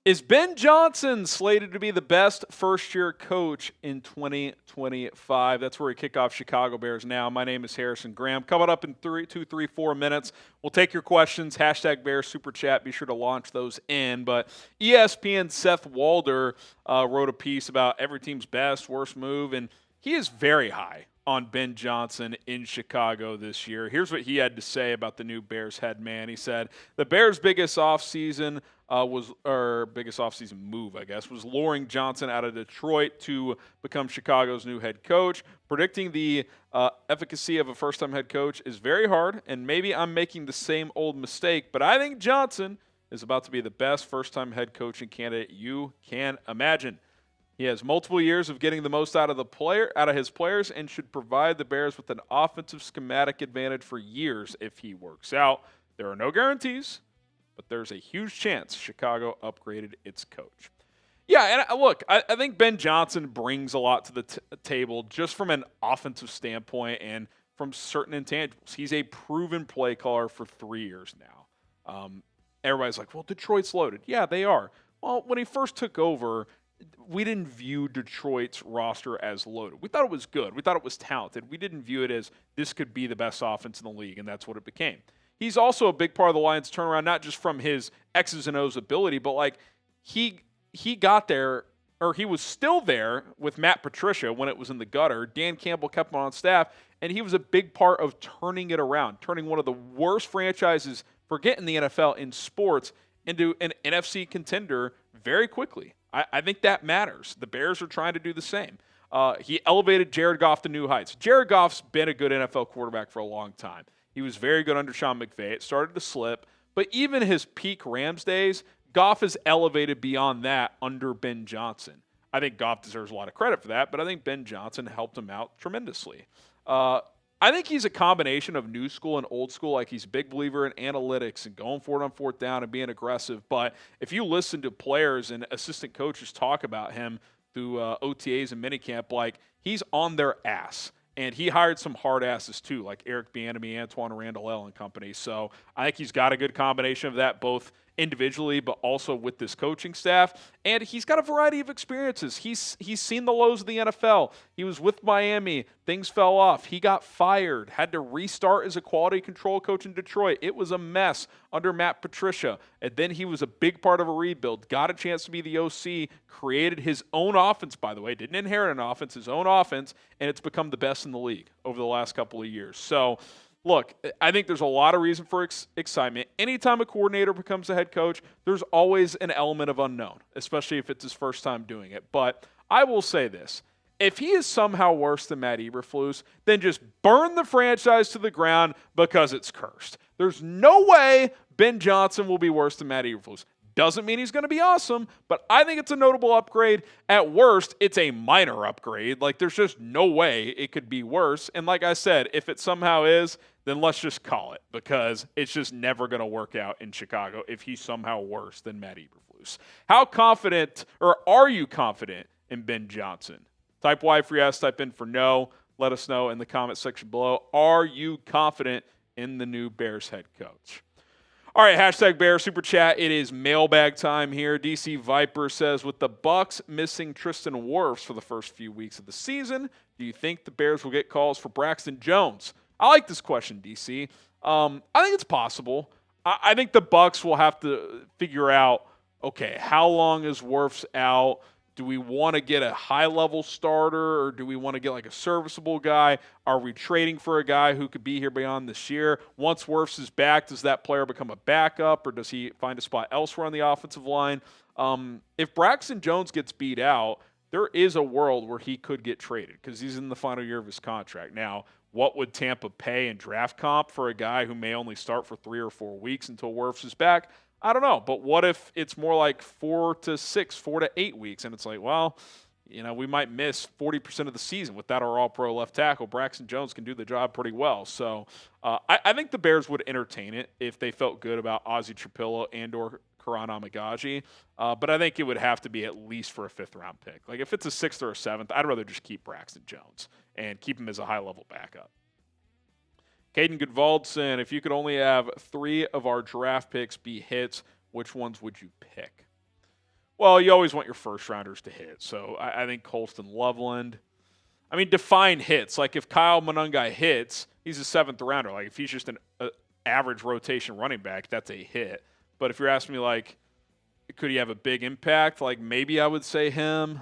Is Ben Johnson slated to be the best first-year coach in 2025? That's where we kick off Chicago Bears now. My name is Harrison Graham. Coming up in 4 minutes, we'll take your questions. Hashtag Bears Super Chat. Be sure to launch those in. But ESPN Seth Walder wrote a piece about every team's best, worst move, and he is very high on Ben Johnson in Chicago this year. Here's what he had to say about the new Bears head man. He said, the Bears' biggest offseason biggest offseason move, I guess, was luring Johnson out of Detroit to become Chicago's new head coach. Predicting the efficacy of a first-time head coach is very hard, and maybe I'm making the same old mistake, but I think Johnson is about to be the best first-time head coaching candidate you can imagine. He has multiple years of getting the most out of his players and should provide the Bears with an offensive schematic advantage for years if he works out. There are no guarantees, but there's a huge chance Chicago upgraded its coach. Yeah, and look, I think Ben Johnson brings a lot to the table just from an offensive standpoint and from certain intangibles. He's a proven play caller for 3 years now. Everybody's like, well, Detroit's loaded. Yeah, they are. Well, when he first took over, we didn't view Detroit's roster as loaded. We thought it was good. We thought it was talented. We didn't view it as this could be the best offense in the league, and that's what it became. He's also a big part of the Lions' turnaround, not just from his X's and O's ability, but like he got there, or he was still there with Matt Patricia when it was in the gutter. Dan Campbell kept him on staff, and he was a big part of turning it around, turning one of the worst franchises, forget in the NFL, in sports, into an NFC contender very quickly. I think that matters. The Bears are trying to do the same. He elevated Jared Goff to new heights. Jared Goff's been a good NFL quarterback for a long time. He was very good under Sean McVay. It started to slip. But even his peak Rams days, Goff has elevated beyond that under Ben Johnson. I think Goff deserves a lot of credit for that, but I think Ben Johnson helped him out tremendously. I think he's a combination of new school and old school. Like, he's a big believer in analytics and going for it on fourth down and being aggressive. But if you listen to players and assistant coaches talk about him through OTAs and minicamp, like, he's on their ass. And he hired some hard asses too, like Eric Bieniemy, Antoine Randall and company. So I think he's got a good combination of that, both individually but also with this coaching staff. And he's got a variety of experiences. He's seen the lows of the NFL. He was with Miami. Things fell off. He got fired, had to restart as a quality control coach in Detroit. It was a mess under Matt Patricia. And then he was a big part of a rebuild, got a chance to be the OC, created his own offense, by the way, didn't inherit an offense, his own offense, and it's become the best in the league over the last couple of years. So, look, I think there's a lot of reason for excitement. Anytime a coordinator becomes a head coach, there's always an element of unknown, especially if it's his first time doing it. But I will say this. If he is somehow worse than Matt Eberflus, then just burn the franchise to the ground because it's cursed. There's no way Ben Johnson will be worse than Matt Eberflus. Doesn't mean he's going to be awesome, but I think it's a notable upgrade. At worst, it's a minor upgrade. Like, there's just no way it could be worse. And like I said, if it somehow is, then let's just call it, because it's just never going to work out in Chicago if he's somehow worse than Matt Eberflus. How confident, or are you confident in Ben Johnson? Type Y for yes, type in for no. Let us know in the comment section below. Are you confident in the new Bears head coach? All right, hashtag Bear Super Chat. It is mailbag time here. DC Viper says, with the Bucs missing Tristan Wirfs for the first few weeks of the season, do you think the Bears will get calls for Braxton Jones? I like this question, DC. I think it's possible. I think the Bucs will have to figure out, okay, how long is Wirfs out? Do we want to get a high-level starter, or do we want to get like a serviceable guy? Are we trading for a guy who could be here beyond this year? Once Wirfs is back, does that player become a backup, or does he find a spot elsewhere on the offensive line? If Braxton Jones gets beat out, there is a world where he could get traded because he's in the final year of his contract. Now, what would Tampa pay in draft comp for a guy who may only start for 3 or 4 weeks until Wirfs is back? I don't know, but what if it's more like 4 to 8 weeks, and it's like, well, we might miss 40% of the season without our all-pro left tackle. Braxton Jones can do the job pretty well. So I think the Bears would entertain it if they felt good about Ozzie Trapillo and or Karan Amagaji, but I think it would have to be at least for a 5th-round pick. Like, if it's a 6th or a 7th, I'd rather just keep Braxton Jones and keep him as a high-level backup. Caden Goodvaldson, if you could only have 3 of our draft picks be hits, which ones would you pick? Well, you always want your first rounders to hit. So I think Colston Loveland. I mean, define hits. Like if Kyle Monungai hits, he's a 7th rounder. Like if he's just an average rotation running back, that's a hit. But if you're asking me like, could he have a big impact? Like maybe I would say him.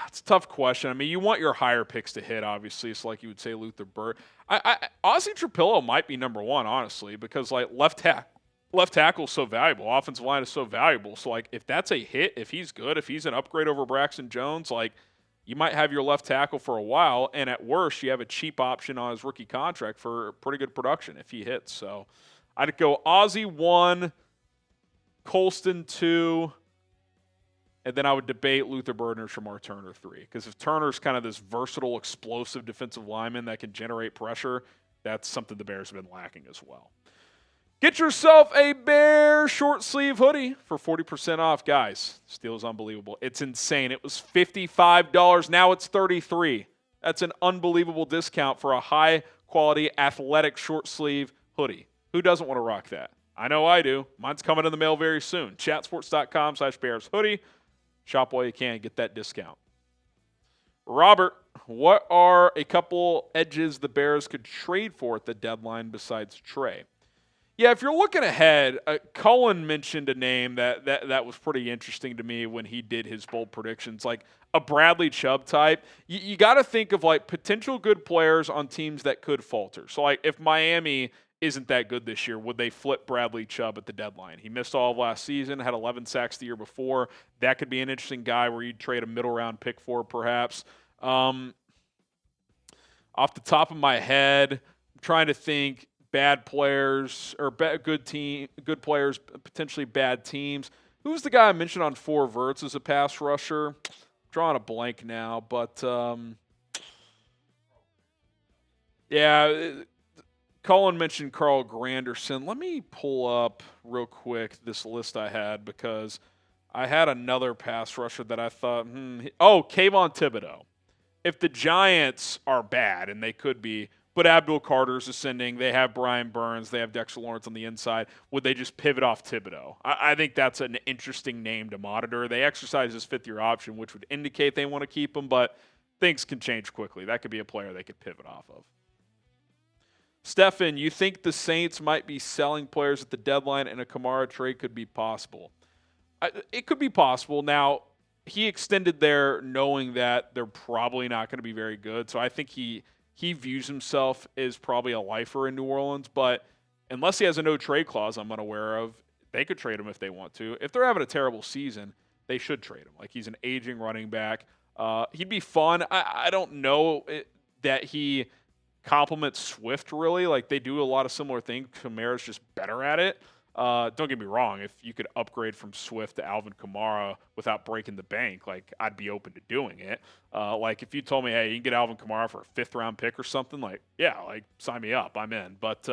It's a tough question. I mean, you want your higher picks to hit, obviously. It's like you would say Luther Burdt. Ozzie Trapillo might be number one, honestly, because like left tackle is so valuable. Offensive line is so valuable. So like if that's a hit, if he's good, if he's an upgrade over Braxton Jones, like you might have your left tackle for a while, and at worst, you have a cheap option on his rookie contract for pretty good production if he hits. So I'd go Ozzie 1, Colston 2, and then I would debate Luther Burdt or Shamar Turner 3. Because if Turner's kind of this versatile, explosive defensive lineman that can generate pressure, that's something the Bears have been lacking as well. Get yourself a Bear short sleeve hoodie for 40% off, guys. This deal is unbelievable. It's insane. It was $55. Now it's $33. That's an unbelievable discount for a high-quality athletic short sleeve hoodie. Who doesn't want to rock that? I know I do. Mine's coming in the mail very soon. Chatsports.com/Bears hoodie. Shop while you can. Get that discount. Robert, what are a couple edges the Bears could trade for at the deadline besides Trey? Yeah, if you're looking ahead, Cullen mentioned a name that was pretty interesting to me when he did his bold predictions, like a Bradley Chubb type. You got to think of like potential good players on teams that could falter. So like if Miami isn't that good this year, would they flip Bradley Chubb at the deadline? He missed all of last season, had 11 sacks the year before. That could be an interesting guy where you'd trade a middle round pick for perhaps. Off the top of my head, I'm trying to think bad players or good players, potentially bad teams. Who's the guy I mentioned on 4 verts as a pass rusher? I'm drawing a blank now, but yeah, Colin mentioned Carl Granderson. Let me pull up real quick this list I had because I had another pass rusher that I thought, Kayvon Thibodeau. If the Giants are bad, and they could be, but Abdul Carter's ascending, they have Brian Burns, they have Dexter Lawrence on the inside, would they just pivot off Thibodeau? I think that's an interesting name to monitor. They exercise his 5th-year option, which would indicate they want to keep him, but things can change quickly. That could be a player they could pivot off of. Stefan, you think the Saints might be selling players at the deadline and a Kamara trade could be possible? It could be possible. Now, he extended there knowing that they're probably not going to be very good, so I think he views himself as probably a lifer in New Orleans, but unless he has a no-trade clause I'm unaware of, they could trade him if they want to. If they're having a terrible season, they should trade him. Like, he's an aging running back. He'd be fun. I don't know that he complements Swift, really. Like, they do a lot of similar things. Kamara's just better at it. Don't get me wrong. If you could upgrade from Swift to Alvin Kamara without breaking the bank, like, I'd be open to doing it. Like, if you told me, hey, you can get Alvin Kamara for a 5th-round pick or something, like, yeah, like, sign me up. I'm in. But,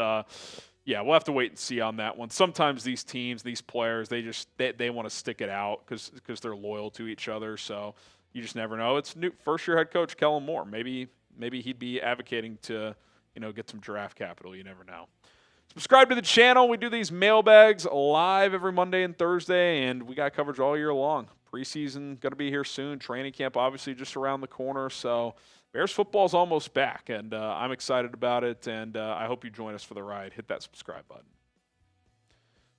yeah, we'll have to wait and see on that one. Sometimes these teams, these players, they want to stick it out because they're loyal to each other. So you just never know. It's new first-year head coach Kellen Moore. Maybe he'd be advocating to, get some draft capital. You never know. Subscribe to the channel. We do these mailbags live every Monday and Thursday, and we got coverage all year long. Preseason going to be here soon. Training camp obviously just around the corner. So Bears football is almost back, and I'm excited about it, and I hope you join us for the ride. Hit that subscribe button.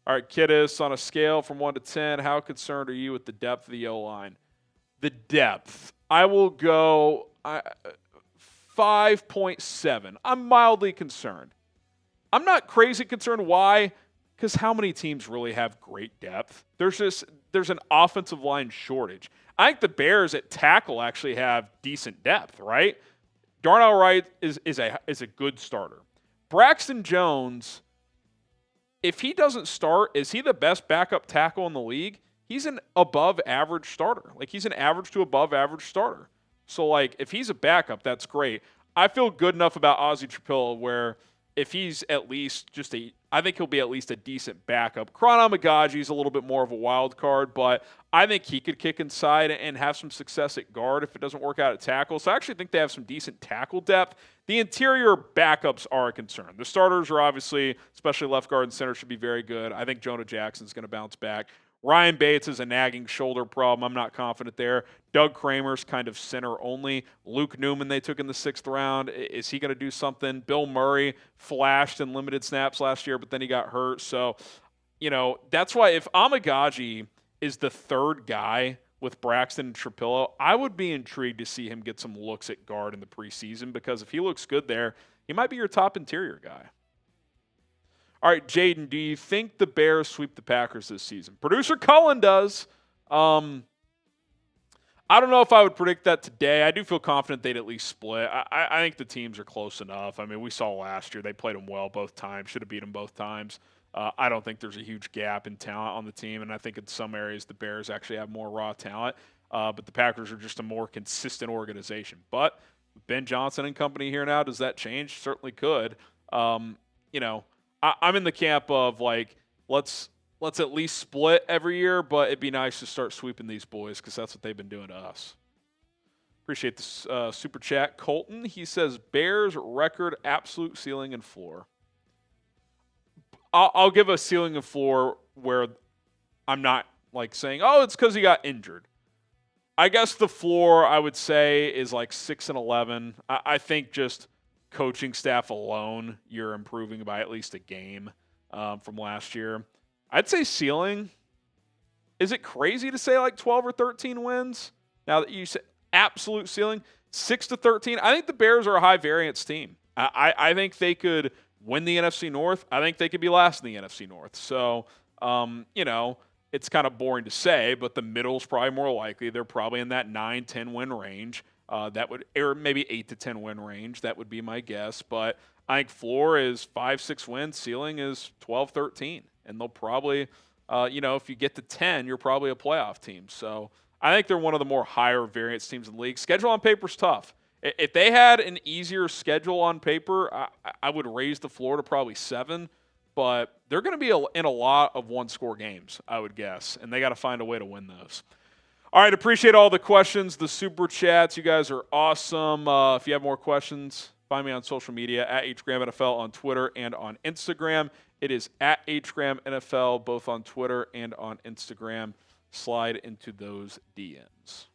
All right, Kiddis, on a scale from 1 to 10, how concerned are you with the depth of the O-line? The depth. I will go 5.7. I'm mildly concerned. I'm not crazy concerned. Why? Because how many teams really have great depth? There's an offensive line shortage. I think the Bears at tackle actually have decent depth, right? Darnell Wright is a good starter. Braxton Jones, if he doesn't start, is he the best backup tackle in the league? He's an above average starter. Like, he's an average to above average starter. So, like, if he's a backup, that's great. I feel good enough about Ozzie Trapillo where if he's at least I think he'll be at least a decent backup. Chrono Magaji's a little bit more of a wild card, but I think he could kick inside and have some success at guard if it doesn't work out at tackle. So I actually think they have some decent tackle depth. The interior backups are a concern. The starters are obviously, especially left guard and center, should be very good. I think Jonah Jackson's going to bounce back. Ryan Bates is a nagging shoulder problem. I'm not confident there. Doug Kramer's kind of center only. Luke Newman they took in the 6th round. Is he going to do something? Bill Murray flashed in limited snaps last year, but then he got hurt. So, that's why if Amagaji is the 3rd guy with Braxton and Trapillo, I would be intrigued to see him get some looks at guard in the preseason, because if he looks good there, he might be your top interior guy. All right, Jaden, do you think the Bears sweep the Packers this season? Producer Cullen does. I don't know if I would predict that today. I do feel confident they'd at least split. I think the teams are close enough. I mean, we saw last year they played them well both times, should have beat them both times. I don't think there's a huge gap in talent on the team, and I think in some areas the Bears actually have more raw talent, but the Packers are just a more consistent organization. But Ben Johnson and company here now, does that change? Certainly could. I'm in the camp of let's at least split every year, but it'd be nice to start sweeping these boys because that's what they've been doing to us. Appreciate this super chat. Colton, he says, Bears record absolute ceiling and floor. I'll give a ceiling and floor where I'm not saying, oh, it's because he got injured. I guess the floor I would say is 6-11. I think just coaching staff alone, you're improving by at least a game from last year. I'd say ceiling. Is it crazy to say 12 or 13 wins? Now that you say absolute ceiling, 6-13. I think the Bears are a high variance team. I think they could win the NFC North. I think they could be last in the NFC North. So, it's kind of boring to say, but the middle's probably more likely. They're probably in that 9-10 win range. Or maybe 8-10 win range. That would be my guess. But I think floor is 5-6 wins. Ceiling is 12-13. And they'll probably, if you get to 10, you're probably a playoff team. So I think they're one of the more higher variance teams in the league. Schedule on paper is tough. If they had an easier schedule on paper, I would raise the floor to probably 7. But they're going to be in a lot of one-score games, I would guess. And they got to find a way to win those. All right, appreciate all the questions, the super chats. You guys are awesome. If you have more questions, find me on social media at HGramNFL on Twitter and on Instagram. It is at HGramNFL both on Twitter and on Instagram. Slide into those DMs.